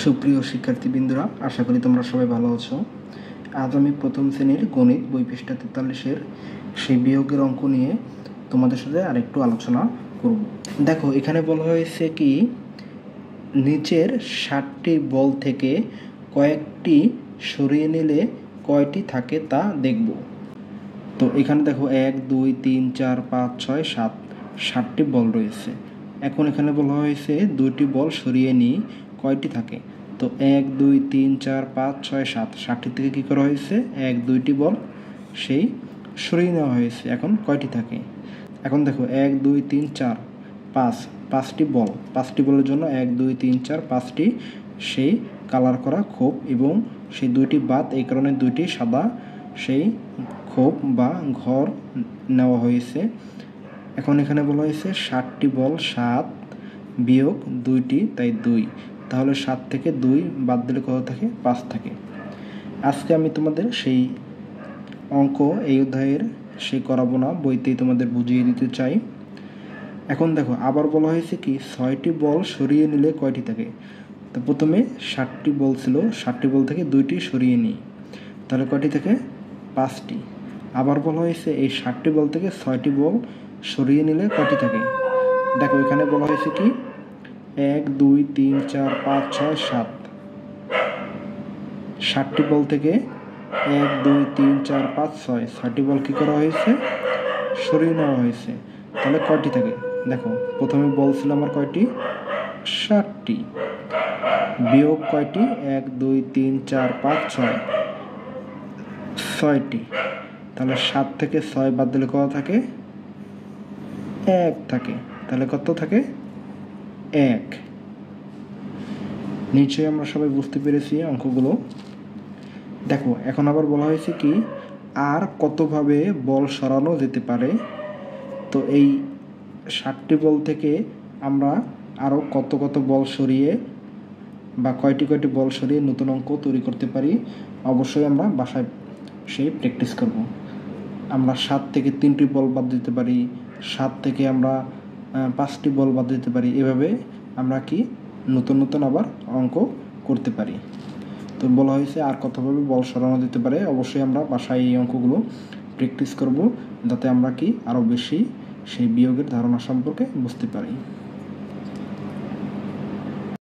সুপ্রিয় শিক্ষার্থীবৃন্দরা, আশা করি তোমরা সবাই ভালো আছো। আজ আমি প্রথম শ্রেণীর গণিত বই পৃষ্ঠা 43-এর সেই বিয়োগের অঙ্ক নিয়ে তোমাদের সাথে আরেকটু আলোচনা করব। দেখো, এখানে বলা হয়েছে কি, নিচের 60টি বল থেকে কয়েকটি সরিয়ে নিলে কয়টি থাকে তা দেখব। তো এখানে দেখো 1 2 3 4 5 6 7 60টি বল রয়েছে। এখন এখানে বলা হয়েছে দুইটি বল সরিয়ে নিই, কয়টি থাকে। তো 1 2 3 4 5 6 7 60টি থেকে কী করা হয়েছে, 1 2টি বল সেই সরিয়ে নেওয়া হয়েছে। এখন কয়টি থাকে, এখন দেখো 1 2 3 4 5 5টি বল, 5টি বলের জন্য 1 2 3 4 5টি সেই কালার করা খোপ এবং সেই দুইটি বাদ, এই কারণে দুইটি সাদা সেই খোপ বা ঘর নেওয়া হয়েছে। এখন এখানে বলা হয়েছে 60টি বল 7 বিয়োগ 2টি, তাই 2। তাহলে 7 থেকে 2 বাদ দিলে কত থাকে, 5 থাকে। আজকে আমি তোমাদের সেই অঙ্ক এই অধ্যায়ের সেই করাবো না, বইতেই তোমাদের বুঝিয়ে দিতে চাই। এখন দেখো, আবার বলা হয়েছে কি, 6টি বল সরিয়ে নিলে কয়টি থাকে। তো প্রথমে 60টি বল ছিল, 60টি বল থেকে 2টি সরিয়ে নিই, তাহলে কয়টি থেকে, 5টি। আবার বলা হয়েছে এই 60টি বল থেকে 6টি বল সরিয়ে নিলে কয়টি থাকে। দেখো, এখানে বলা হয়েছে কি, 1 2 3 4 5 6 7 60টি বল থেকে 1 2 3 4 5 6 6টি বল কী করা হয়েছে, সরিয়ে নেওয়া হয়েছে। তাহলে কয়টি থাকে, দেখো প্রথমে বল ছিল আমার কয়টি, 60টি, বিয়োগ কয়টি, 1 2 3 4 5 6 6টি। তাহলে 7 থেকে 6 বাদ দিলে কত থাকে, 1 থাকে। তাহলে কত থাকে, 1। নিশ্চয়ই আমরা সবাই বুঝতে পেরেছি অঙ্কগুলো। দেখো, এখন আবার বলা হয়েছে কি, আর কতভাবে বল সরানো যেতে পারে। তো এই 60টি বল থেকে আমরা আরও কত কত বল সরিয়ে বা কয়টি কয়টি বল সরিয়ে নতুন অঙ্ক তৈরি করতে পারি, অবশ্যই আমরা বাসায় সেই প্র্যাকটিস করব। আমরা 7 থেকে 3টি বল বাদ দিতে পারি, 7 থেকে আমরা 5টি বল বাদ দিতে পারি। এভাবে আমরা কি নতুন নতুন আবার অঙ্ক করতে পারি। তো বলা হয়েছে আর কতভাবে বল সরানো যেতে পারে, অবশ্যই আমরা বাসায় এই অঙ্কগুলো প্র্যাকটিস করব, যাতে আমরা কি আরও বেশি সেই বিয়োগের ধারণা সম্পর্কে বুঝতে পারি।